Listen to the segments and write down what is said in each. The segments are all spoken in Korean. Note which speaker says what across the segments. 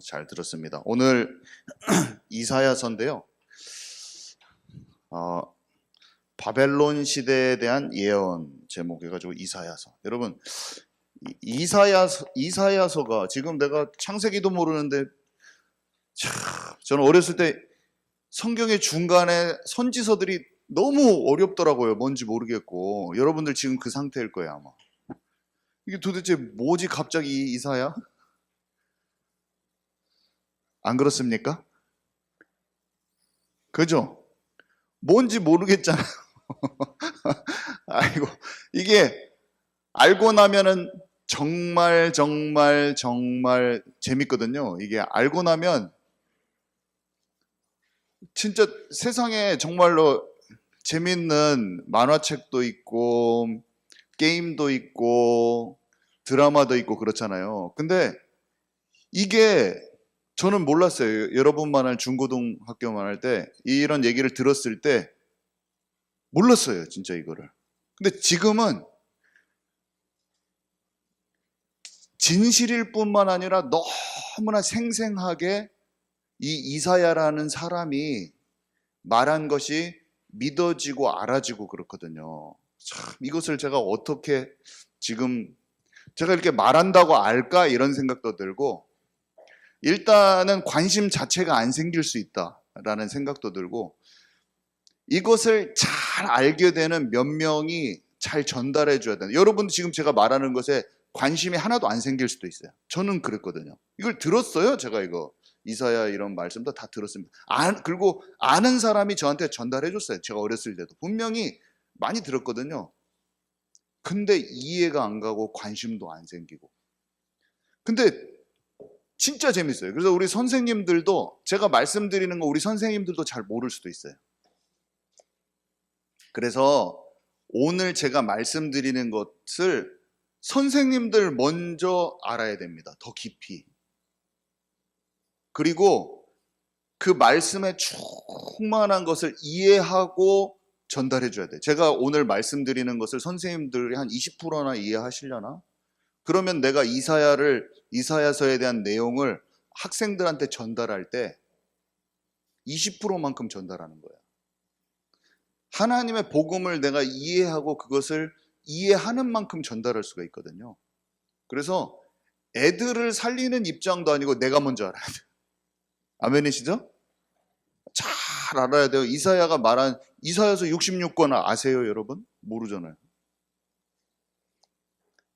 Speaker 1: 잘 들었습니다. 오늘 이사야서인데요. 바벨론 시대에 대한 예언 제목해가지고 이사야서. 여러분, 이사야서가 지금 내가 창세기도 모르는데 저는 어렸을 때 성경의 중간에 선지서들이 너무 어렵더라고요. 뭔지 모르겠고 여러분들 지금 그 상태일 거예요 아마. 이게 도대체 뭐지 갑자기 이사야? 안 그렇습니까? 그죠? 뭔지 모르겠잖아요. 아이고, 이게 알고 나면은 정말 재밌거든요. 이게 알고 나면 진짜 세상에 정말로 재밌는 만화책도 있고 게임도 있고 드라마도 있고 그렇잖아요. 근데 이게 저는 몰랐어요. 여러분만 할 중고등학교만 할 때 이런 얘기를 들었을 때 몰랐어요. 진짜 이거를. 근데 지금은 진실일 뿐만 아니라 너무나 생생하게 이 이사야라는 사람이 말한 것이 믿어지고 알아지고 그렇거든요. 참 이것을 제가 어떻게 지금 제가 이렇게 말한다고 알까 이런 생각도 들고 일단은 관심 자체가 안 생길 수 있다라는 생각도 들고 이것을 잘 알게 되는 몇 명이 잘 전달해 줘야 되는. 여러분도 지금 제가 말하는 것에 관심이 하나도 안 생길 수도 있어요. 저는 그랬거든요. 이걸 들었어요. 제가 이거 이사야 이런 말씀도 다 들었습니다. 그리고 아는 사람이 저한테 전달해 줬어요. 제가 어렸을 때도 분명히 많이 들었거든요. 근데 이해가 안 가고 관심도 안 생기고. 근데 진짜 재밌어요. 그래서 우리 선생님들도 제가 말씀드리는 거 우리 선생님들도 잘 모를 수도 있어요. 그래서 오늘 제가 말씀드리는 것을 선생님들 먼저 알아야 됩니다. 더 깊이. 그리고 그 말씀에 충만한 것을 이해하고 전달해 줘야 돼요. 제가 오늘 말씀드리는 것을 선생님들이 한 20%나 이해하시려나? 그러면 내가 이사야서에 대한 내용을 학생들한테 전달할 때 20%만큼 전달하는 거예요. 하나님의 복음을 내가 이해하고 그것을 이해하는 만큼 전달할 수가 있거든요. 그래서 애들을 살리는 입장도 아니고 내가 먼저 알아야 돼요. 아멘이시죠? 잘 알아야 돼요. 이사야가 말한 이사야서 66권 아세요, 여러분? 모르잖아요.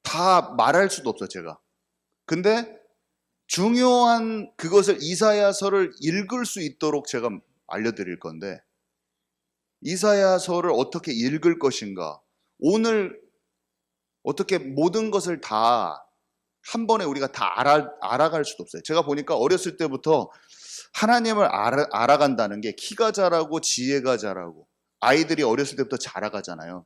Speaker 1: 다 말할 수도 없어요, 제가. 근데 중요한 그것을 이사야서를 읽을 수 있도록 제가 알려드릴 건데 이사야서를 어떻게 읽을 것인가? 오늘 어떻게 모든 것을 다 한 번에 우리가 다 알아갈 수도 없어요. 제가 보니까 어렸을 때부터 하나님을 알아간다는 게 키가 자라고 지혜가 자라고 아이들이 어렸을 때부터 자라가잖아요.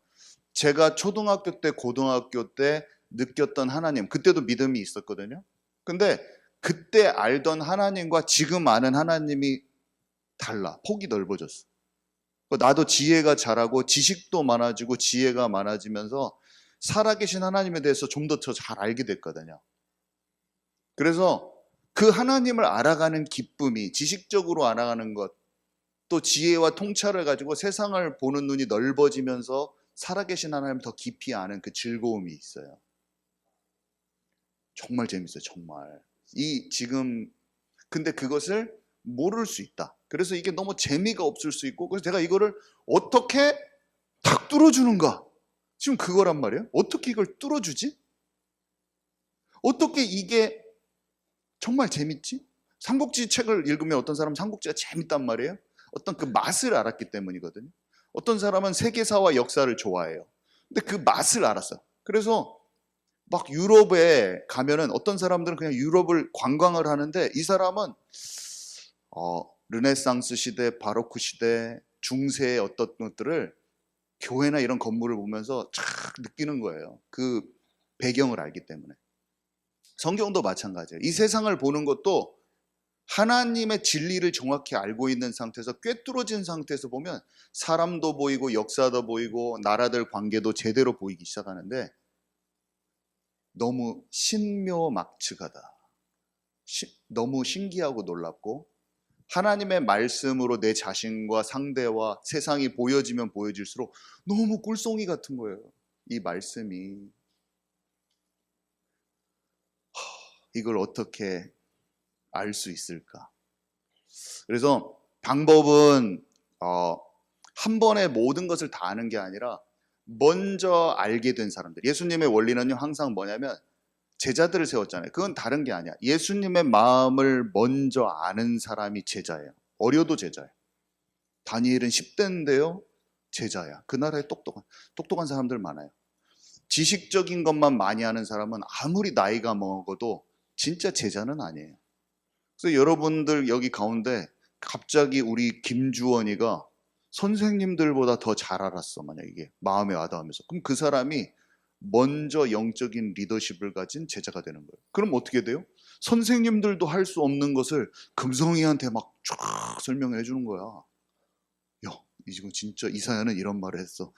Speaker 1: 제가 초등학교 때 고등학교 때 느꼈던 하나님 그때도 믿음이 있었거든요. 근데 그때 알던 하나님과 지금 아는 하나님이 달라. 폭이 넓어졌어. 나도 지혜가 자라고 지식도 많아지고 지혜가 많아지면서 살아계신 하나님에 대해서 좀 더 잘 알게 됐거든요. 그래서 그 하나님을 알아가는 기쁨이 지식적으로 알아가는 것, 또 지혜와 통찰을 가지고 세상을 보는 눈이 넓어지면서 살아계신 하나님을 더 깊이 아는 그 즐거움이 있어요. 정말 재밌어요, 정말. 근데 그것을 모를 수 있다. 그래서 이게 너무 재미가 없을 수 있고, 그래서 제가 이거를 어떻게 탁 뚫어주는가? 지금 그거란 말이에요. 어떻게 이걸 뚫어주지? 어떻게 이게 정말 재밌지? 삼국지 책을 읽으면 어떤 사람은 삼국지가 재밌단 말이에요. 어떤 그 맛을 알았기 때문이거든요. 어떤 사람은 세계사와 역사를 좋아해요. 근데 그 맛을 알았어요. 그래서 막 유럽에 가면은 어떤 사람들은 그냥 유럽을 관광을 하는데 이 사람은 르네상스 시대, 바로크 시대, 중세의 어떤 것들을 교회나 이런 건물을 보면서 쫙 느끼는 거예요. 그 배경을 알기 때문에. 성경도 마찬가지예요. 이 세상을 보는 것도 하나님의 진리를 정확히 알고 있는 상태에서 꿰뚫어진 상태에서 보면 사람도 보이고 역사도 보이고 나라들 관계도 제대로 보이기 시작하는데 너무 신묘막측하다. 너무 신기하고 놀랍고 하나님의 말씀으로 내 자신과 상대와 세상이 보여지면 보여질수록 너무 꿀송이 같은 거예요. 이 말씀이. 이걸 어떻게 알 수 있을까? 그래서 방법은 한 번에 모든 것을 다 아는 게 아니라 먼저 알게 된 사람들. 예수님의 원리는요 항상 뭐냐면 제자들을 세웠잖아요. 그건 다른 게 아니야. 예수님의 마음을 먼저 아는 사람이 제자예요. 어려도 제자예요. 다니엘은 10대인데요 제자야. 그 나라에 똑똑한 사람들 많아요. 지식적인 것만 많이 아는 사람은 아무리 나이가 먹어도 진짜 제자는 아니에요. 그래서 여러분들 여기 가운데 갑자기 우리 김주원이가 선생님들보다 더 잘 알았어. 만약 이게 마음에 와닿으면서. 그럼 그 사람이 먼저 영적인 리더십을 가진 제자가 되는 거예요. 그럼 어떻게 돼요? 선생님들도 할 수 없는 것을 금성이한테 막 쫙 설명해 주는 거야. 야, 이거 진짜 이사야는 이런 말을 했어.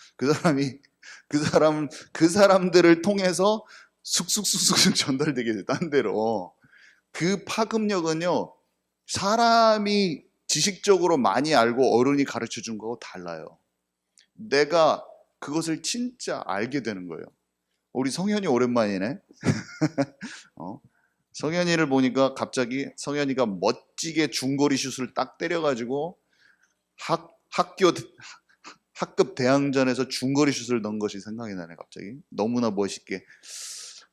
Speaker 1: 그 사람들을 통해서 쑥쑥쑥쑥 전달되게 돼. 딴 데로. 그 파급력은요, 사람이 지식적으로 많이 알고 어른이 가르쳐 준 거하고 달라요. 내가 그것을 진짜 알게 되는 거예요. 우리 성현이 오랜만이네. 성현이를 보니까 갑자기 성현이가 멋지게 중거리 슛을 딱 때려가지고 학급 대항전에서 중거리 슛을 넣은 것이 생각이 나네. 갑자기 너무나 멋있게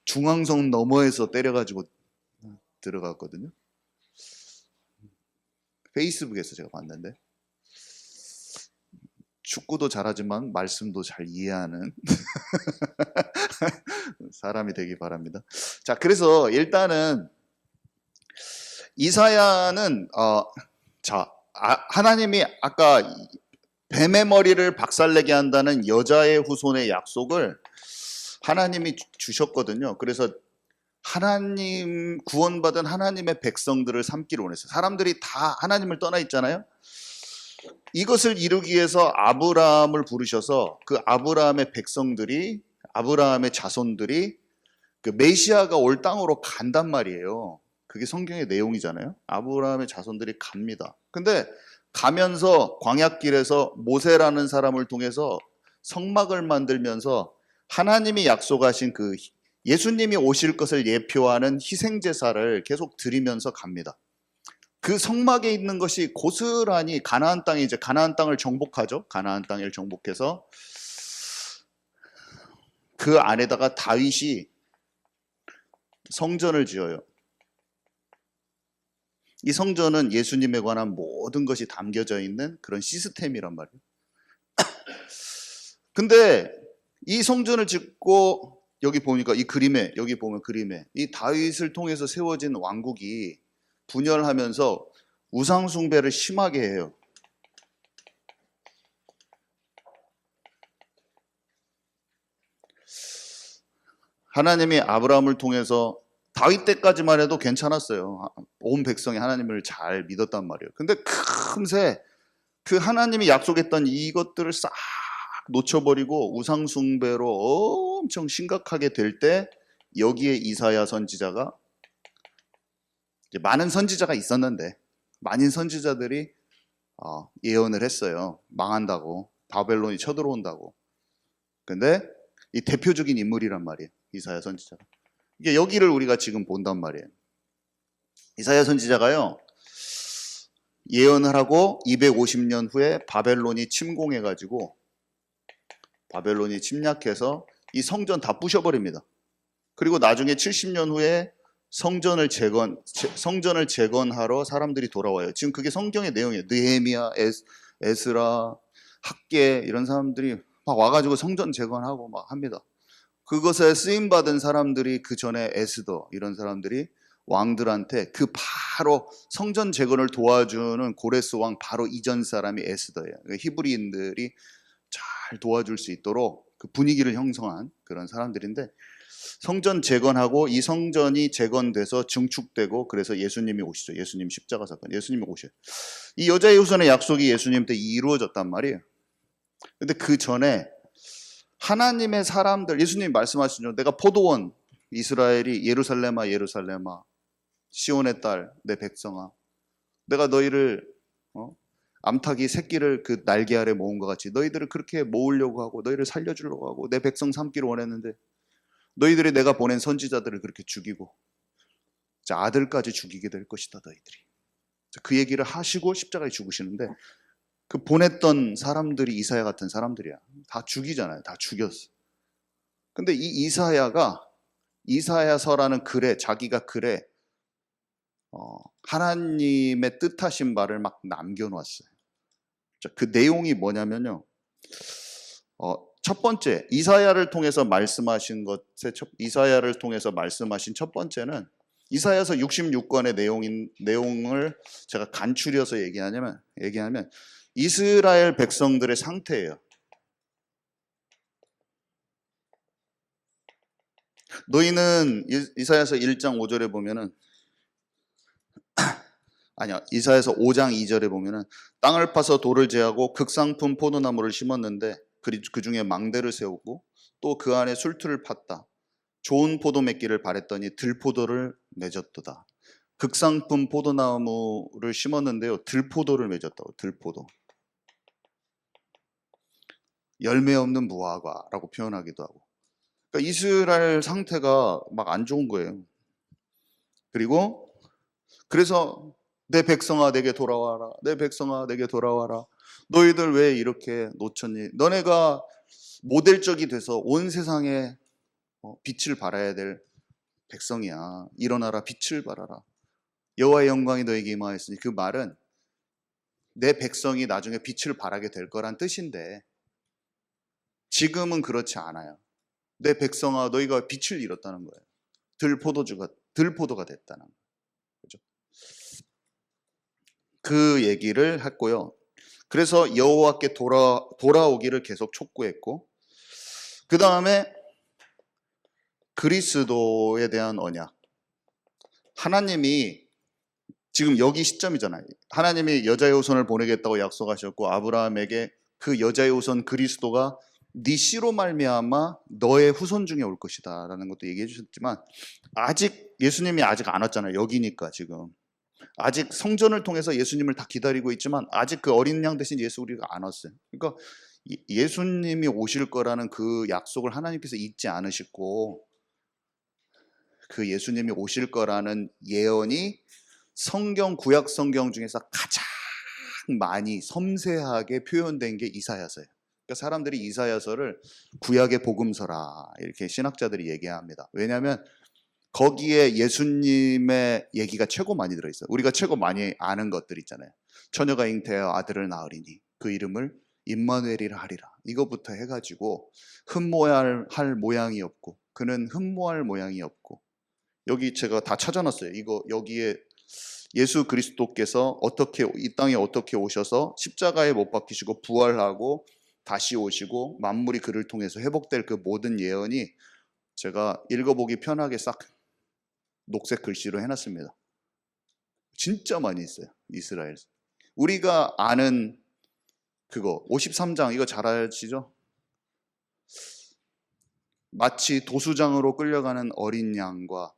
Speaker 1: 중앙선 너머에서 때려가지고 들어갔거든요. 페이스북에서 제가 봤는데 축구도 잘하지만 말씀도 잘 이해하는 사람이 되기 바랍니다. 자, 그래서 일단은 이사야는 하나님이 아까 뱀의 머리를 박살내게 한다는 여자의 후손의 약속을 하나님이 주셨거든요. 그래서 하나님 구원받은 하나님의 백성들을 삼기로 원했어요. 사람들이 다 하나님을 떠나 있잖아요. 이것을 이루기 위해서 아브라함을 부르셔서 그 아브라함의 백성들이 아브라함의 자손들이 그 메시아가 올 땅으로 간단 말이에요. 그게 성경의 내용이잖아요. 아브라함의 자손들이 갑니다. 근데 가면서 광야길에서 모세라는 사람을 통해서 성막을 만들면서 하나님이 약속하신 그 예수님이 오실 것을 예표하는 희생제사를 계속 드리면서 갑니다. 그 성막에 있는 것이 고스란히 가나안 땅이 이제 가나안 땅을 정복하죠. 가나안 땅을 정복해서 그 안에다가 다윗이 성전을 지어요. 이 성전은 예수님에 관한 모든 것이 담겨져 있는 그런 시스템이란 말이에요. 근데 이 성전을 짓고 여기 보니까 여기 보면 그림에 이 다윗을 통해서 세워진 왕국이 분열하면서 우상숭배를 심하게 해요. 하나님이 아브라함을 통해서 다윗 때까지만 해도 괜찮았어요. 온 백성이 하나님을 잘 믿었단 말이에요. 근데 금세 그 하나님이 약속했던 이것들을 싹 놓쳐버리고 우상숭배로 엄청 심각하게 될 때 여기에 이사야 선지자가 많은 선지자가 있었는데 많은 선지자들이 예언을 했어요. 망한다고, 바벨론이 쳐들어온다고. 근데 이 대표적인 인물이란 말이에요. 이사야 선지자가. 이게 여기를 우리가 지금 본단 말이에요. 이사야 선지자가요 예언을 하고 250년 후에 바벨론이 침공해가지고 바벨론이 침략해서 이 성전 다 부셔버립니다. 그리고 나중에 70년 후에 성전을 재건하러 사람들이 돌아와요. 지금 그게 성경의 내용이에요. 느헤미야, 에스라, 학개 이런 사람들이 막 와가지고 성전 재건하고 막 합니다. 그것에 쓰임받은 사람들이 그 전에 에스더 이런 사람들이 왕들한테 그 바로 성전 재건을 도와주는 고레스 왕 바로 이전 사람이 에스더예요. 그러니까 히브리인들이 잘 도와줄 수 있도록 그 분위기를 형성한 그런 사람들인데 성전 재건하고 이 성전이 재건돼서 증축되고 그래서 예수님이 오시죠. 예수님 십자가 사건. 예수님이 오셔요. 이 여자의 후손의 약속이 예수님 때 이루어졌단 말이에요. 근데 그 전에 하나님의 사람들 예수님이 말씀하시죠. 내가 포도원 이스라엘이 예루살렘아 예루살렘아 시온의 딸, 내 백성아, 내가 너희를 암탉이 새끼를 그 날개 아래 모은 것 같이 너희들을 그렇게 모으려고 하고 너희를 살려주려고 하고 내 백성 삼기를 원했는데 너희들이 내가 보낸 선지자들을 그렇게 죽이고 아들까지 죽이게 될 것이다 너희들이. 그 얘기를 하시고 십자가에 죽으시는데 그 보냈던 사람들이 이사야 같은 사람들이야. 다 죽이잖아요. 다 죽였어. 근데 이 이사야가 이사야서라는 글에 자기가 글에 하나님의 뜻하신 바를 막 남겨놓았어요. 그 내용이 뭐냐면요. 첫 번째 이사야를 통해서 말씀하신 이사야를 통해서 말씀하신 첫 번째는 이사야서 66권의 내용을 제가 간추려서 얘기하면 이스라엘 백성들의 상태예요. 너희는 이사야서 1장 5절에 보면은 아니야, 이사야서 5장 2절에 보면은 땅을 파서 돌을 제하고 극상품 포도나무를 심었는데 그 중에 망대를 세우고 또 그 안에 술틀을 팠다. 좋은 포도 맺기를 바랬더니 들포도를 맺었도다. 극상품 포도나무를 심었는데요, 들포도를 맺었다고. 들포도. 열매 없는 무화과라고 표현하기도 하고. 그러니까 이스라엘 상태가 막 안 좋은 거예요. 그래서 내 백성아 내게 돌아와라. 내 백성아 내게 돌아와라. 너희들 왜 이렇게 놓쳤니? 너네가 모델적이 돼서 온 세상에 빛을 발해야 될 백성이야. 일어나라, 빛을 발하라. 여호와의 영광이 너에게 임하였으니, 그 말은 내 백성이 나중에 빛을 발하게 될 거란 뜻인데 지금은 그렇지 않아요. 내 백성아 너희가 빛을 잃었다는 거예요. 들포도가 됐다는 거예요. 그죠? 그 얘기를 했고요. 그래서 여호와께 돌아오기를 계속 촉구했고, 그 다음에 그리스도에 대한 언약. 하나님이 지금 여기 시점이잖아요. 하나님이 여자의 후손을 보내겠다고 약속하셨고 아브라함에게 그 여자의 후손 그리스도가 네 씨로 말미암아 너의 후손 중에 올 것이다 라는 것도 얘기해 주셨지만, 예수님이 아직 안 왔잖아요. 여기니까 지금 아직 성전을 통해서 예수님을 다 기다리고 있지만 아직 그 어린 양 대신 예수 우리가 안 왔어요. 그러니까 예수님이 오실 거라는 그 약속을 하나님께서 잊지 않으시고, 그 예수님이 오실 거라는 예언이 구약 성경 중에서 가장 많이 섬세하게 표현된 게 이사야서예요. 그러니까 사람들이 이사야서를 구약의 복음서라 이렇게 신학자들이 얘기합니다. 왜냐하면 거기에 예수님의 얘기가 최고 많이 들어있어요. 우리가 최고 많이 아는 것들 있잖아요. 처녀가 잉태하여 아들을 낳으리니 그 이름을 임마누엘이라 하리라. 이거부터 해가지고 흠모할 모양이 없고 그는 흠모할 모양이 없고, 여기 제가 다 찾아놨어요. 여기에 예수 그리스도께서 이 땅에 어떻게 오셔서 십자가에 못 박히시고 부활하고 다시 오시고 만물이 그를 통해서 회복될 그 모든 예언이 제가 읽어보기 편하게 싹 녹색 글씨로 해놨습니다. 진짜 많이 있어요. 이스라엘. 우리가 아는 그거 53장 이거 잘 아시죠? 마치 도수장으로 끌려가는 어린 양과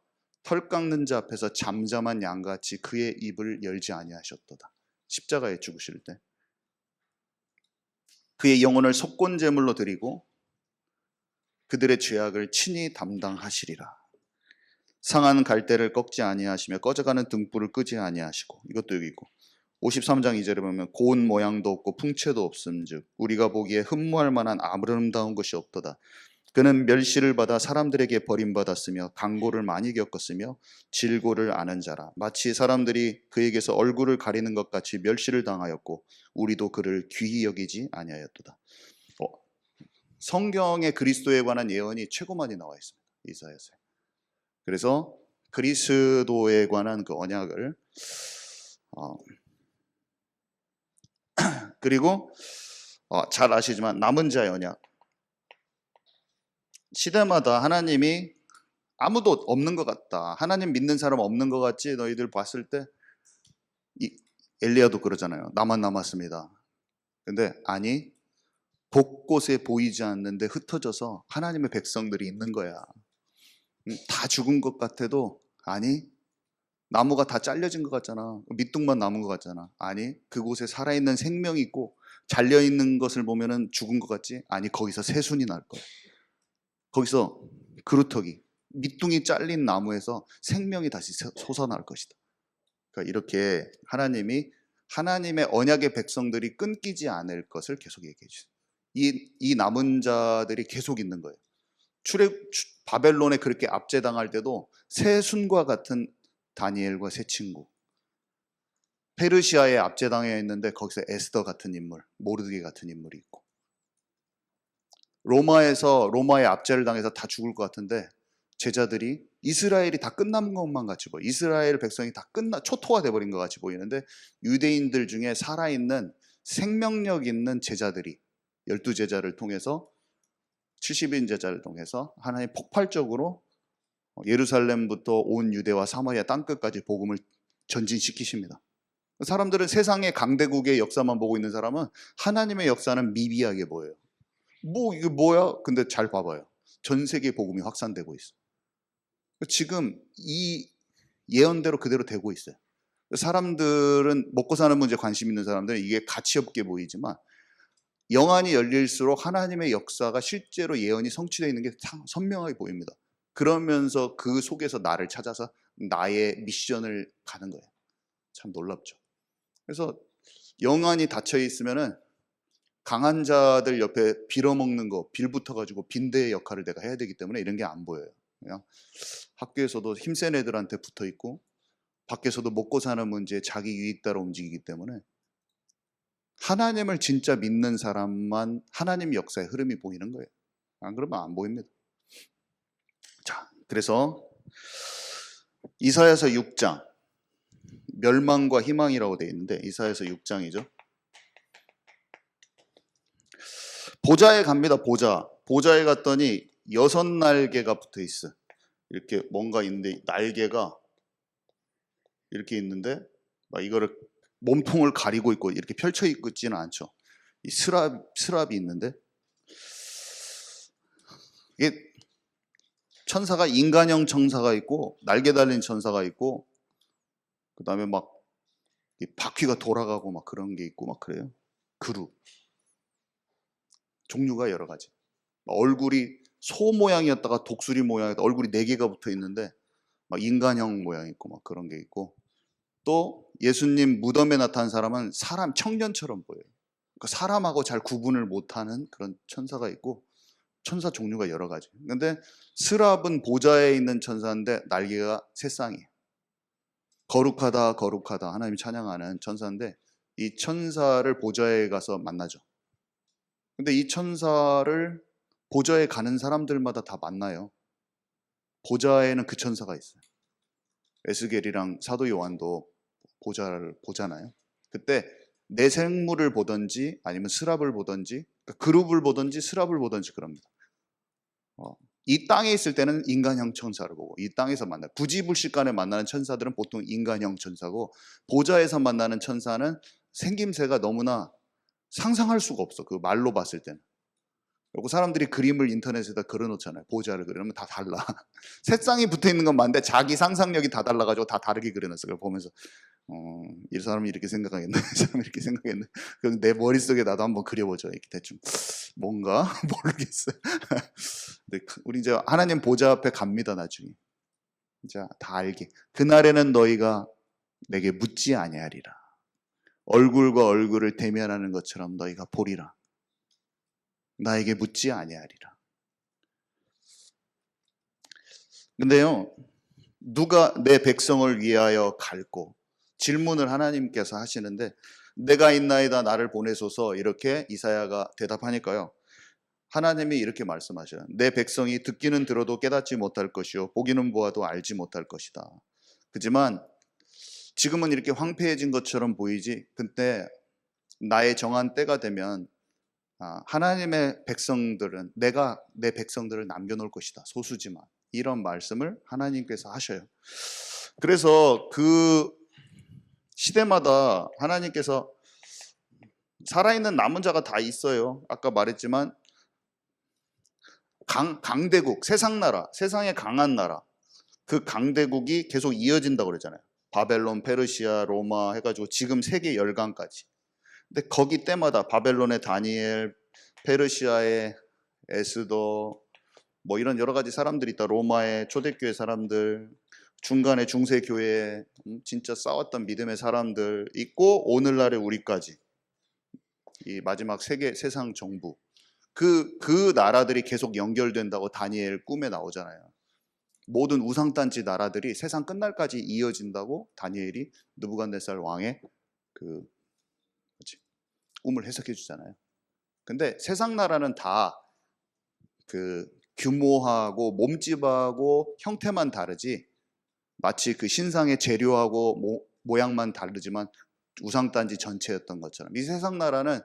Speaker 1: 털 깎는 자 앞에서 잠잠한 양같이 그의 입을 열지 아니하셨도다. 십자가에 죽으실 때 그의 영혼을 속건 제물로 드리고 그들의 죄악을 친히 담당하시리라. 상한 갈대를 꺾지 아니하시며 꺼져가는 등불을 끄지 아니하시고, 이것도 여기 있고 53장 2절에 보면 고운 모양도 없고 풍채도 없음즉 우리가 보기에 흠모할 만한 아름다운 것이 없도다. 그는 멸시를 받아 사람들에게 버림받았으며 강고를 많이 겪었으며 질고를 아는 자라. 마치 사람들이 그에게서 얼굴을 가리는 것 같이 멸시를 당하였고 우리도 그를 귀히 여기지 아니하였도다. 성경에 그리스도에 관한 예언이 최고 많이 나와 있습니다. 이사야서에. 그래서 그리스도에 관한 그 언약을 그리고 잘 아시지만 남은 자의 언약. 시대마다 하나님이 아무도 없는 것 같다, 하나님 믿는 사람 없는 것 같지 너희들 봤을 때, 엘리야도 그러잖아요. 나만 남았습니다. 근데 아니, 곳곳에 보이지 않는데 흩어져서 하나님의 백성들이 있는 거야. 다 죽은 것 같아도 아니, 나무가 다 잘려진 것 같잖아. 밑둥만 남은 것 같잖아. 아니, 그곳에 살아있는 생명이 있고 잘려있는 것을 보면은 죽은 것 같지? 아니, 거기서 새순이 날 거야. 거기서 그루터기, 밑둥이 잘린 나무에서 생명이 다시 솟아날 것이다. 그러니까 이렇게 하나님이 하나님의 언약의 백성들이 끊기지 않을 것을 계속 얘기해 주세요. 이 남은 자들이 계속 있는 거예요. 바벨론에 그렇게 압제당할 때도 새순과 같은 다니엘과 세 친구, 페르시아에 압제당해 있는데 거기서 에스더 같은 인물, 모르드게 같은 인물이 있고, 로마의 압제를 당해서 다 죽을 것 같은데 제자들이 이스라엘이 다 끝난 것만 같이 보여. 이스라엘 백성이 다 초토화 돼버린 것 같이 보이는데 유대인들 중에 살아있는 생명력 있는 제자들이 12제자를 통해서 70인 제자를 통해서 하나님 폭발적으로 예루살렘부터 온 유대와 사마리아 땅끝까지 복음을 전진시키십니다. 사람들은 세상의 강대국의 역사만 보고 있는 사람은 하나님의 역사는 미비하게 보여요. 뭐 이게 뭐야? 근데 잘 봐봐요. 전 세계 복음이 확산되고 있어. 지금 이 예언대로 그대로 되고 있어요. 사람들은 먹고 사는 문제에 관심 있는 사람들은 이게 가치 없게 보이지만 영안이 열릴수록 하나님의 역사가 실제로 예언이 성취되어 있는 게 선명하게 보입니다. 그러면서 그 속에서 나를 찾아서 나의 미션을 가는 거예요. 참 놀랍죠. 그래서 영안이 닫혀 있으면은 강한 자들 옆에 빌어먹는 거, 빌붙어가지고 빈대의 역할을 내가 해야 되기 때문에 이런 게 안 보여요. 그냥 학교에서도 힘센 애들한테 붙어 있고 밖에서도 먹고 사는 문제에 자기 유익 따라 움직이기 때문에 하나님을 진짜 믿는 사람만 하나님 역사의 흐름이 보이는 거예요. 안 그러면 안 보입니다. 자, 그래서 이사야서 6장 멸망과 희망이라고 되어 있는데 이사야서 6장이죠. 보좌에 갑니다. 보좌에 갔더니 6날개가 붙어 있어. 이렇게 뭔가 있는데 날개가 이렇게 있는데 막 이거를 몸통을 가리고 있고 이렇게 펼쳐 있지는 않죠. 이 스랍이 있는데 이게 천사가 인간형 천사가 있고 날개 달린 천사가 있고 그 다음에 막 바퀴가 돌아가고 막 그런 게 있고 막 그래요. 그룹 종류가 여러 가지. 얼굴이 소 모양이었다가 독수리 모양이었다가 얼굴이 4개가 붙어 있는데 막 인간형 모양 있고 막 그런 게 있고 또 예수님 무덤에 나타난 사람은 사람 청년처럼 보여요. 그러니까 사람하고 잘 구분을 못하는 그런 천사가 있고 천사 종류가 여러 가지. 근데 스랍은 보좌에 있는 천사인데 날개가 세 쌍이에요. 거룩하다 거룩하다 하나님이 찬양하는 천사인데 이 천사를 보좌에 가서 만나죠. 근데 이 천사를 보좌에 가는 사람들마다 다 만나요. 보좌에는 그 천사가 있어요. 에스겔이랑 사도 요한도 보좌를 보잖아요. 그때 내 생물을 보든지 아니면 스랍을 보든지 그러니까 그룹을 보든지 스랍을 보든지 그럽니다. 이 땅에 있을 때는 인간형 천사를 보고 이 땅에서 만나요. 부지불식간에 만나는 천사들은 보통 인간형 천사고 보좌에서 만나는 천사는 생김새가 너무나 상상할 수가 없어. 그 말로 봤을 때는. 그리고 사람들이 그림을 인터넷에다 그려놓잖아요. 보좌를 그리면 다 달라. 새 쌍이 붙어있는 건 맞는데 자기 상상력이 다 달라가지고 다 다르게 그려놨어요. 그걸 보면서 이 사람이 이렇게 생각하겠네, 이 사람이 이렇게 생각하겠네. 그래서 내 머릿속에 나도 한번 그려보죠. 이렇게 대충 뭔가 모르겠어요. 근데 우리 이제 하나님 보좌 앞에 갑니다. 나중에 자, 다 알게. 그날에는 너희가 내게 묻지 아니하리라. 얼굴과 얼굴을 대면하는 것처럼 너희가 보리라. 나에게 묻지 아니하리라. 근데요, 누가 내 백성을 위하여 갈고 질문을 하나님께서 하시는데 내가 있나이다 나를 보내소서 이렇게 이사야가 대답하니까요. 하나님이 이렇게 말씀하셔요. 내 백성이 듣기는 들어도 깨닫지 못할 것이요 보기는 보아도 알지 못할 것이다. 그렇지만 지금은 이렇게 황폐해진 것처럼 보이지 근데 나의 정한 때가 되면 하나님의 백성들은 내가 내 백성들을 남겨놓을 것이다. 소수지만 이런 말씀을 하나님께서 하셔요. 그래서 그 시대마다 하나님께서 살아있는 남은 자가 다 있어요. 아까 말했지만 강대국, 세상나라, 세상의 강한 나라 그 강대국이 계속 이어진다고 그랬잖아요. 바벨론, 페르시아, 로마 해가지고 지금 세계 열강까지. 근데 거기 때마다 바벨론의 다니엘, 페르시아의 에스더, 뭐 이런 여러 가지 사람들이 있다. 로마의 초대교회 사람들, 중간에 중세교회 진짜 싸웠던 믿음의 사람들 있고, 오늘날의 우리까지 이 마지막 세상 정부, 그 나라들이 계속 연결된다고 다니엘 꿈에 나오잖아요. 모든 우상단지 나라들이 세상 끝날까지 이어진다고 다니엘이 느부갓네살 왕의 그 꿈을 해석해 주잖아요. 근데 세상 나라는 다 그 규모하고 몸집하고 형태만 다르지, 마치 그 신상의 재료하고 모양만 다르지만 우상단지 전체였던 것처럼 이 세상 나라는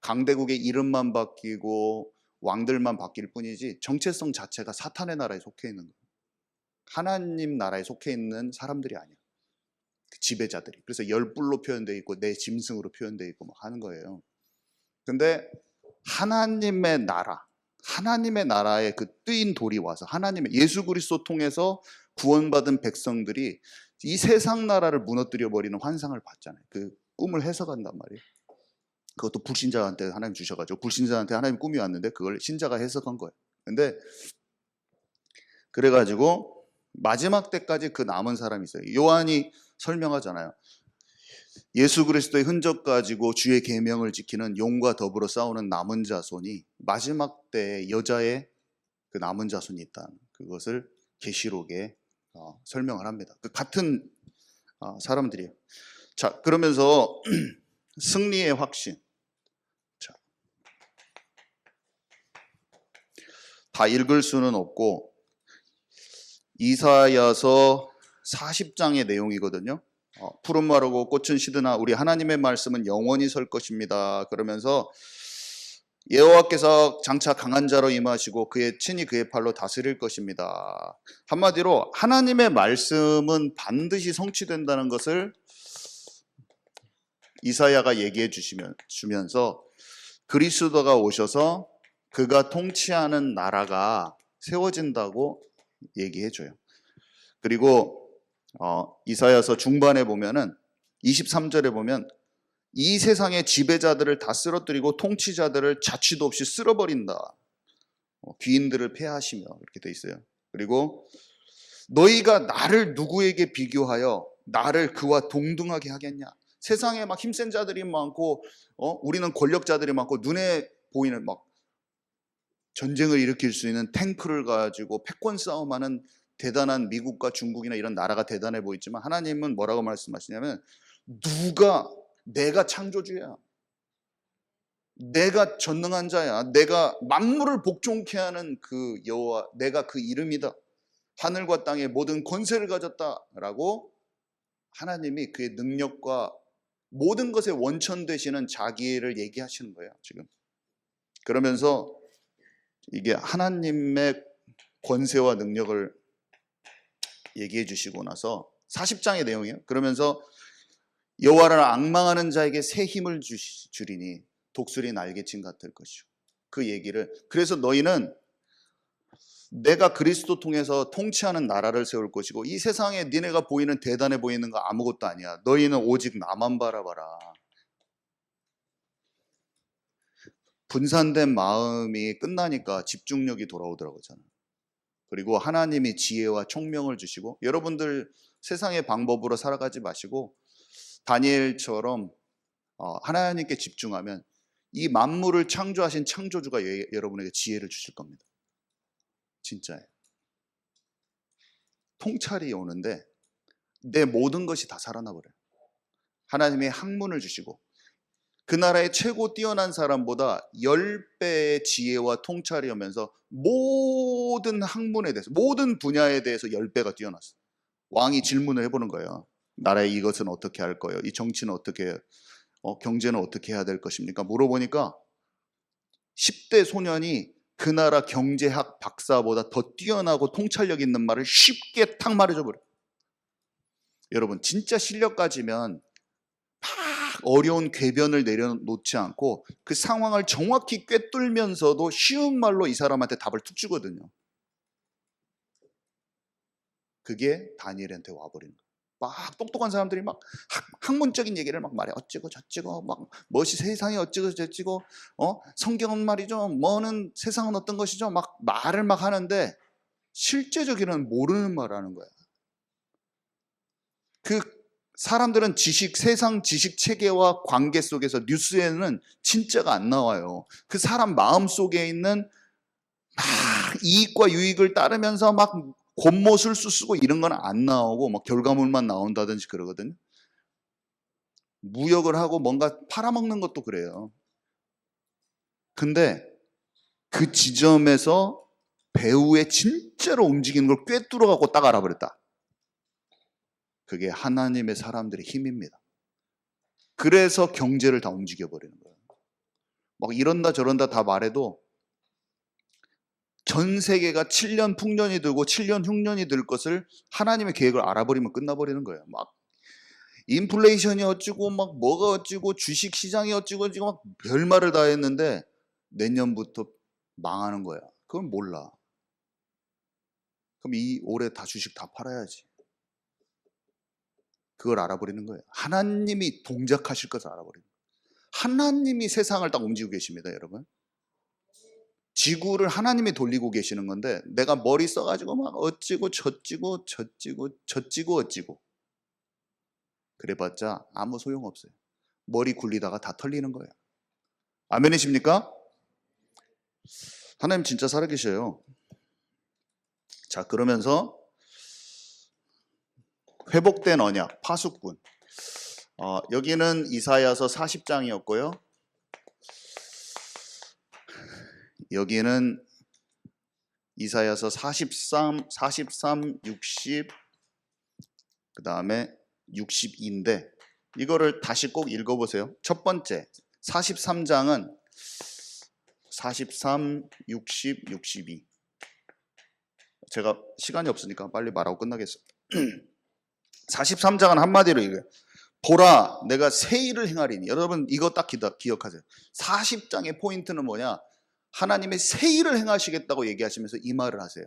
Speaker 1: 강대국의 이름만 바뀌고 왕들만 바뀔 뿐이지 정체성 자체가 사탄의 나라에 속해 있는 거예요. 하나님 나라에 속해 있는 사람들이 아니야. 그 지배자들이. 그래서 열불로 표현되어 있고 내 짐승으로 표현되어 있고 막 하는 거예요. 근데 하나님의 나라, 하나님의 나라에 그 뜨인 돌이 와서 하나님의 예수 그리스도 통해서 구원받은 백성들이 이 세상 나라를 무너뜨려 버리는 환상을 봤잖아요. 그 꿈을 해석한단 말이에요. 그것도 불신자한테 하나님 주셔가지고, 불신자한테 하나님 꿈이 왔는데 그걸 신자가 해석한 거예요. 근데 그래가지고 마지막 때까지 그 남은 사람이 있어요. 요한이 설명하잖아요. 예수 그리스도의 흔적 가지고 주의 계명을 지키는 용과 더불어 싸우는 남은 자손이 마지막 때에 여자의 그 남은 자손이 있다. 그것을 계시록에 설명을 합니다. 그 같은 사람들이에요. 자, 그러면서 승리의 확신. 자, 다 읽을 수는 없고 이사야서 40장의 내용이거든요. 푸른 마르고 꽃은 시드나 우리 하나님의 말씀은 영원히 설 것입니다. 그러면서 여호와께서 장차 강한 자로 임하시고 그의 친히 그의 팔로 다스릴 것입니다. 한마디로 하나님의 말씀은 반드시 성취된다는 것을 이사야가 얘기해 주면서 그리스도가 오셔서 그가 통치하는 나라가 세워진다고 얘기해 줘요. 그리고 이사야서 중반에 보면은 23절에 보면 이 세상의 지배자들을 다 쓰러뜨리고 통치자들을 자취도 없이 쓸어버린다. 귀인들을 폐하시며 이렇게 돼 있어요. 그리고 너희가 나를 누구에게 비교하여 나를 그와 동등하게 하겠냐? 세상에 막 힘센 자들이 많고 우리는 권력자들이 많고 눈에 보이는 막 전쟁을 일으킬 수 있는 탱크를 가지고 패권 싸움하는 대단한 미국과 중국이나 이런 나라가 대단해 보이지만 하나님은 뭐라고 말씀하시냐면 내가 창조주야. 내가 전능한 자야. 내가 만물을 복종케 하는 그 여호와, 내가 그 이름이다. 하늘과 땅의 모든 권세를 가졌다라고 하나님이 그의 능력과 모든 것의 원천 되시는 자기를 얘기하시는 거예요, 지금. 그러면서 이게 하나님의 권세와 능력을 얘기해 주시고 나서 40장의 내용이에요. 그러면서 여호와를 앙망하는 자에게 새 힘을 주리니 독수리 날개친 같을 것이요. 그 얘기를, 그래서 너희는 내가 그리스도 통해서 통치하는 나라를 세울 것이고 이 세상에 니네가 보이는 대단해 보이는 거 아무것도 아니야. 너희는 오직 나만 바라봐라. 분산된 마음이 끝나니까 집중력이 돌아오더라고요, 저는. 그리고 하나님이 지혜와 총명을 주시고 여러분들 세상의 방법으로 살아가지 마시고 다니엘처럼 하나님께 집중하면 이 만물을 창조하신 창조주가 여러분에게 지혜를 주실 겁니다. 진짜예요. 통찰이 오는데 내 모든 것이 다 살아나 버려요. 하나님의 학문을 주시고 그 나라의 최고 뛰어난 사람보다 10배의 지혜와 통찰이 오면서 모든 학문에 대해서, 모든 분야에 대해서 10배가 뛰어났어요. 왕이 질문을 해보는 거예요. 나라의 이것은 어떻게 할 거예요? 이 정치는 어떻게, 경제는 어떻게 해야 될 것입니까? 물어보니까 10대 소년이 그 나라 경제학 박사보다 더 뛰어나고 통찰력 있는 말을 쉽게 탁 말해줘 버려요. 여러분, 진짜 실력 가지면 막 어려운 궤변을 내려놓지 않고 그 상황을 정확히 꿰뚫면서도 쉬운 말로 이 사람한테 답을 툭 주거든요. 그게 다니엘한테 와버린 거예요. 막 똑똑한 사람들이 막 학문적인 얘기를 막 말해. 어찌고 저찌고 막 무엇이 세상이 어찌고 저찌고 성경은 말이죠. 뭐는 세상은 어떤 것이죠. 막 말을 막 하는데 실제적으로는 모르는 말을 하는 거야. 그 사람들은 세상 지식 체계와 관계 속에서 뉴스에는 진짜가 안 나와요. 그 사람 마음 속에 있는 막 이익과 유익을 따르면서 막 곤모술수 쓰고 이런 건 안 나오고 막 결과물만 나온다든지 그러거든요. 무역을 하고 뭔가 팔아먹는 것도 그래요. 근데 그 지점에서 배후에 진짜로 움직이는 걸 꿰뚫어갖고 딱 알아버렸다. 그게 하나님의 사람들의 힘입니다. 그래서 경제를 다 움직여버리는 거예요. 막 이런다 저런다 다 말해도 전 세계가 7년 풍년이 들고 7년 흉년이 들 것을 하나님의 계획을 알아버리면 끝나버리는 거예요. 막 인플레이션이 어찌고 막 뭐가 어찌고 주식 시장이 어찌고 막 별말을 다 했는데 내년부터 망하는 거야. 그건 몰라. 그럼 이 올해 다 주식 다 팔아야지. 그걸 알아버리는 거예요. 하나님이 동작하실 것을 알아버리는 거예요. 하나님이 세상을 딱 움직이고 계십니다, 여러분. 지구를 하나님이 돌리고 계시는 건데 내가 머리 써가지고 막 어찌고 저찌고 어찌고 그래봤자 아무 소용없어요. 머리 굴리다가 다 털리는 거예요. 아멘이십니까? 하나님 진짜 살아계셔요. 자, 그러면서 회복된 언약, 파수꾼. 여기는 이사야서 40장이었고요. 여기는 이사야서 43, 60, 그 다음에 62인데 이거를 다시 꼭 읽어보세요. 첫 번째 43장은 43, 60, 62. 제가 시간이 없으니까 빨리 말하고 끝나겠습니다. 43장은 한마디로 이거예요. 보라, 내가 새 일을 행하리니. 여러분 이거 딱 기억하세요. 40장의 포인트는 뭐냐? 하나님의 새 일을 행하시겠다고 얘기하시면서 이 말을 하세요.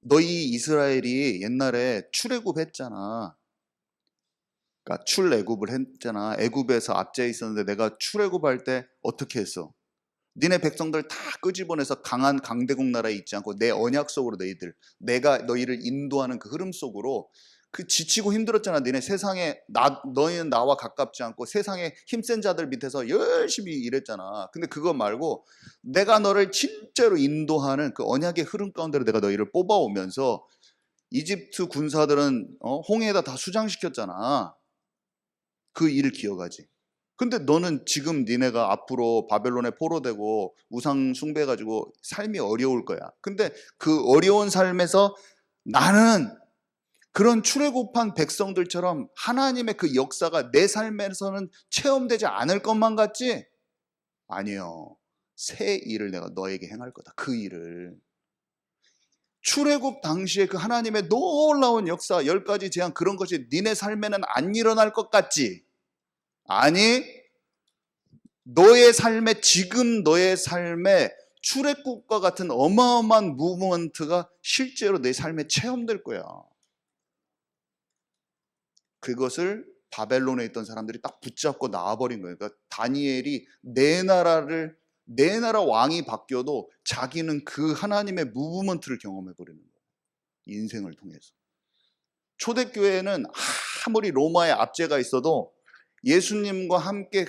Speaker 1: 너희 이스라엘이 옛날에 출애굽 했잖아. 그러니까 출애굽을 했잖아. 애굽에서 압제해 있었는데 내가 출애굽할 때 어떻게 했어? 니네 백성들 다 끄집어내서 강한 강대국 나라에 있지 않고 내 언약 속으로 내가 너희를 인도하는 그 흐름 속으로 그 지치고 힘들었잖아. 니네 세상에 너희는 나와 가깝지 않고 세상에 힘센 자들 밑에서 열심히 일했잖아. 근데 그거 말고 내가 너를 진짜로 인도하는 그 언약의 흐름 가운데로 내가 너희를 뽑아오면서 이집트 군사들은 홍해에다 다 수장시켰잖아. 그 일을 기억하지. 근데 너는 지금 니네가 앞으로 바벨론에 포로되고 우상 숭배해가지고 삶이 어려울 거야. 근데 그 어려운 삶에서 나는 그런 출애굽한 백성들처럼 하나님의 그 역사가 내 삶에서는 체험되지 않을 것만 같지? 아니요. 새 일을 내가 너에게 행할 거다. 그 일을. 출애굽 당시에 그 하나님의 놀라운 역사 10가지 재앙 그런 것이 니네 삶에는 안 일어날 것 같지? 아니, 지금 너의 삶에 출애굽과 같은 어마어마한 무브먼트가 실제로 내 삶에 체험될 거야. 그것을 바벨론에 있던 사람들이 딱 붙잡고 나와버린 거예요. 그러니까 다니엘이 내 나라 왕이 바뀌어도 자기는 그 하나님의 무브먼트를 경험해버리는 거예요. 인생을 통해서. 초대교회는 아무리 로마의 압제가 있어도 예수님과 함께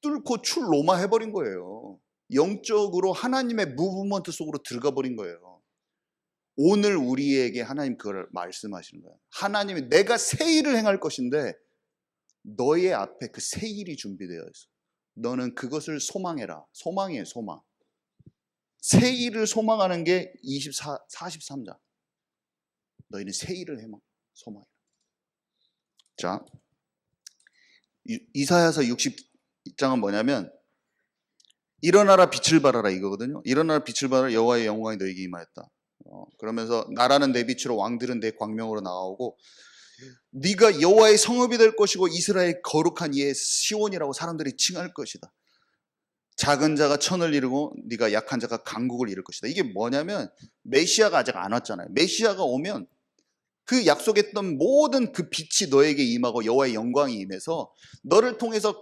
Speaker 1: 뚫고 로마 해버린 거예요. 영적으로 하나님의 무브먼트 속으로 들어가 버린 거예요. 오늘 우리에게 하나님 그걸 말씀하시는 거예요. 하나님이 내가 새 일을 행할 것인데 너의 앞에 그 새 일이 준비되어 있어. 너는 그것을 소망해라. 소망이에요, 소망. 새 일을 소망하는 게 43장. 너희는 새 일을 소망해라. 자, 이사야서 60장은 뭐냐면 일어나라 빛을 발하라 이거거든요. 일어나라 빛을 발하라 여호와의 영광이 너에게 임하였다. 그러면서 나라는 내 빛으로 왕들은 내 광명으로 나오고 네가 여호와의 성읍이 될 것이고 이스라엘 거룩한 이의 시온이라고 사람들이 칭할 것이다. 작은 자가 천을 이루고 네가 약한 자가 강국을 이룰 것이다. 이게 뭐냐면 메시아가 아직 안 왔잖아요. 메시아가 오면 그 약속했던 모든 그 빛이 너에게 임하고 여호와의 영광이 임해서 너를 통해서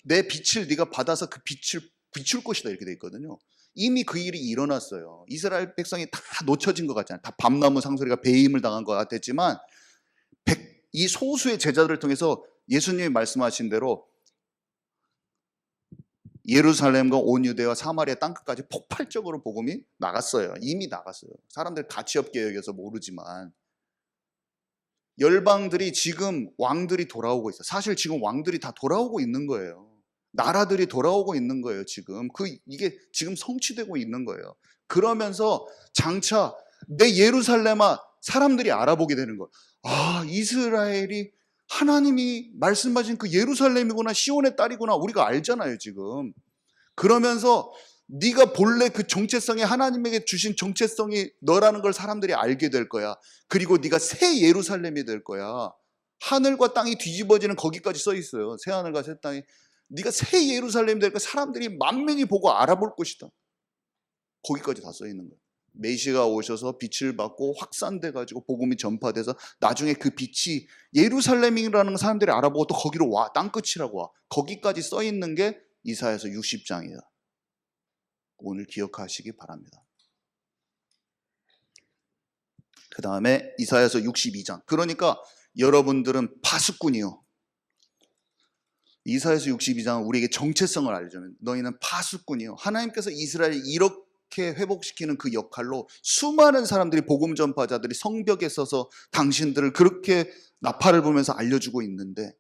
Speaker 1: 내 빛을 네가 받아서 그 빛을 비출 것이다 이렇게 돼 있거든요. 이미 그 일이 일어났어요. 이스라엘 백성이 다 놓쳐진 것 같잖아요. 다 밤나무 상소리가 배임을 당한 것 같았지만 이 소수의 제자들을 통해서 예수님이 말씀하신 대로 예루살렘과 온 유대와 사마리아 땅끝까지 폭발적으로 복음이 나갔어요. 이미 나갔어요. 사람들 가치 없게 여겨서 모르지만 열방들이 지금 왕들이 돌아오고 있어요. 사실 지금 왕들이 다 돌아오고 있는 거예요. 나라들이 돌아오고 있는 거예요. 지금 이게 지금 성취되고 있는 거예요. 그러면서 장차 내 예루살렘아 사람들이 알아보게 되는 거예요. 아, 이스라엘이 하나님이 말씀하신 그 예루살렘이구나, 시온의 딸이구나, 우리가 알잖아요 지금. 그러면서 네가 본래 그 정체성이 하나님에게 주신 정체성이 너라는 걸 사람들이 알게 될 거야. 그리고 네가 새 예루살렘이 될 거야. 하늘과 땅이 뒤집어지는 거기까지 써 있어요. 새 하늘과 새 땅이. 네가 새 예루살렘이 될 거야. 사람들이 만민이 보고 알아볼 것이다. 거기까지 다 써 있는 거야. 메시가 오셔서 빛을 받고 확산돼 가지고 복음이 전파돼서 나중에 그 빛이 예루살렘이라는 사람들이 알아보고 또 거기로 와. 땅끝이라고 와. 거기까지 써 있는 게 이사야서 60장이야. 오늘 기억하시기 바랍니다. 그 다음에 이사야서 62장. 그러니까 여러분들은 파수꾼이요. 이사야서 62장은 우리에게 정체성을 알려주면 너희는 파수꾼이요. 하나님께서 이스라엘을 이렇게 회복시키는 그 역할로 수많은 사람들이 복음 전파자들이 성벽에 서서 당신들을 그렇게 나팔을 불면서 알려주고 있는데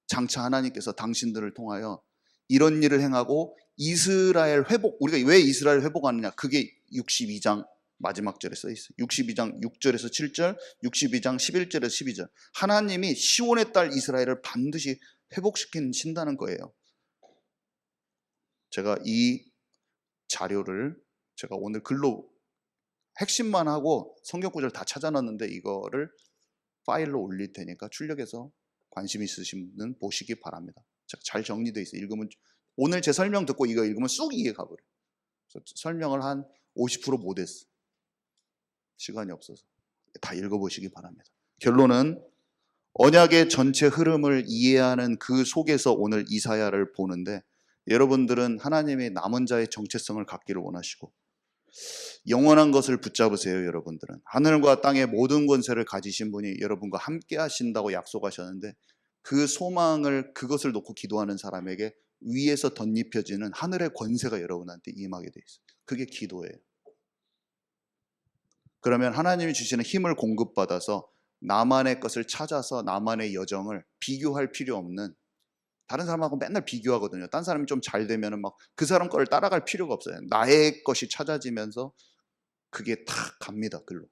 Speaker 1: 장차 하나님께서 당신들을 통하여 이런 일을 행하고 이스라엘 회복, 우리가 왜 이스라엘 회복하느냐? 그게 62장 마지막 절에 써 있어요. 62장 6절에서 7절, 62장 11절에서 12절. 하나님이 시온의 딸 이스라엘을 반드시 회복시키신다는 거예요. 제가 이 자료를 제가 오늘 글로 핵심만 하고 성경 구절 다 찾아놨는데 이거를 파일로 올릴 테니까 출력해서 관심 있으신 분은 보시기 바랍니다. 잘 정리되어 있어요. 읽으면 오늘 제 설명 듣고 이거 읽으면 쑥 이해가 버려요. 설명을 한 50% 못했어. 시간이 없어서. 다 읽어보시기 바랍니다. 결론은 언약의 전체 흐름을 이해하는 그 속에서 오늘 이사야를 보는데 여러분들은 하나님의 남은 자의 정체성을 갖기를 원하시고 영원한 것을 붙잡으세요. 여러분들은 하늘과 땅의 모든 권세를 가지신 분이 여러분과 함께 하신다고 약속하셨는데 그 소망을 그것을 놓고 기도하는 사람에게 위에서 덧입혀지는 하늘의 권세가 여러분한테 임하게 돼 있어요. 그게 기도예요. 그러면 하나님이 주시는 힘을 공급받아서 나만의 것을 찾아서 나만의 여정을 비교할 필요 없는, 다른 사람하고 맨날 비교하거든요. 딴 사람이 좀 잘 되면 막 그 사람 거를 따라갈 필요가 없어요. 나의 것이 찾아지면서 그게 탁 갑니다. 글로.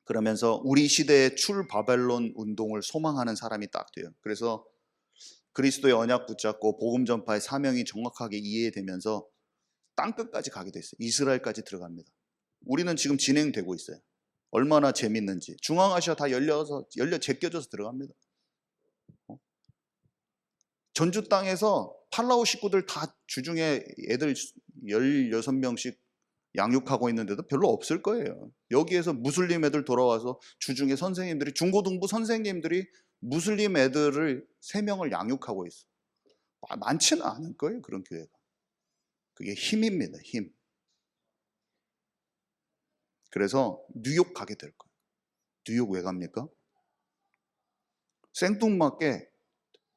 Speaker 1: 그러면서 우리 시대의 출 바벨론 운동을 소망하는 사람이 딱 돼요. 그래서 그리스도의 언약 붙잡고 복음 전파의 사명이 정확하게 이해되면서 땅끝까지 가게 됐어요. 이스라엘까지 들어갑니다. 우리는 지금 진행되고 있어요. 얼마나 재밌는지. 중앙아시아 다 열려 제껴져서 들어갑니다. 전주 땅에서 팔라우 식구들 다 주중에 애들 16명씩 양육하고 있는데도 별로 없을 거예요. 여기에서 무슬림 애들 돌아와서 주중에 선생님들이, 중고등부 선생님들이 무슬림 애들을 3명을 양육하고 있어. 많지는 않을 거예요. 그런 교회가. 그게 힘입니다. 힘. 그래서 뉴욕 가게 될 거예요. 뉴욕 왜 갑니까? 생뚱맞게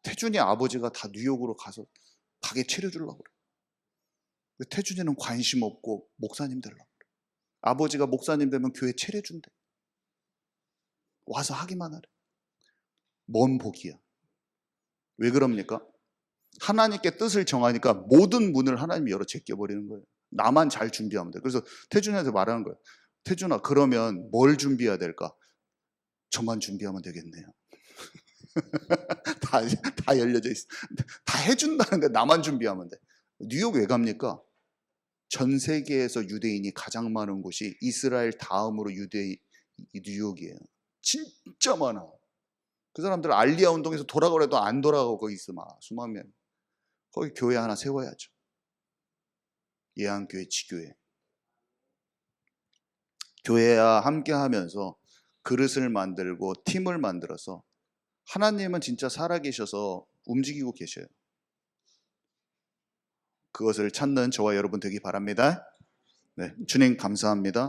Speaker 1: 태준이 아버지가 다 뉴욕으로 가서 가게 차려주려고 그래. 태준이는 관심 없고 목사님 되려고 그래. 아버지가 목사님 되면 교회 차려준대. 와서 하기만 하래. 뭔 복이야. 왜 그럽니까? 하나님께 뜻을 정하니까 모든 문을 하나님이 열어 제껴버리는 거예요. 나만 잘 준비하면 돼. 그래서 태준이한테 말하는 거예요. 태준아, 그러면 뭘 준비해야 될까? 저만 준비하면 되겠네요. 다 열려져 있어. 다 해준다는데 나만 준비하면 돼. 뉴욕 왜 갑니까? 전 세계에서 유대인이 가장 많은 곳이 이스라엘 다음으로 뉴욕이에요. 진짜 많아. 그 사람들 알리아 운동에서 돌아가려도 안 돌아가고 거기 있어. 수만 명. 거기 교회 하나 세워야죠. 예안교회, 지교회. 교회와 함께 하면서 그릇을 만들고 팀을 만들어서 하나님은 진짜 살아계셔서 움직이고 계셔요. 그것을 찾는 저와 여러분 되기 바랍니다. 네, 주님 감사합니다.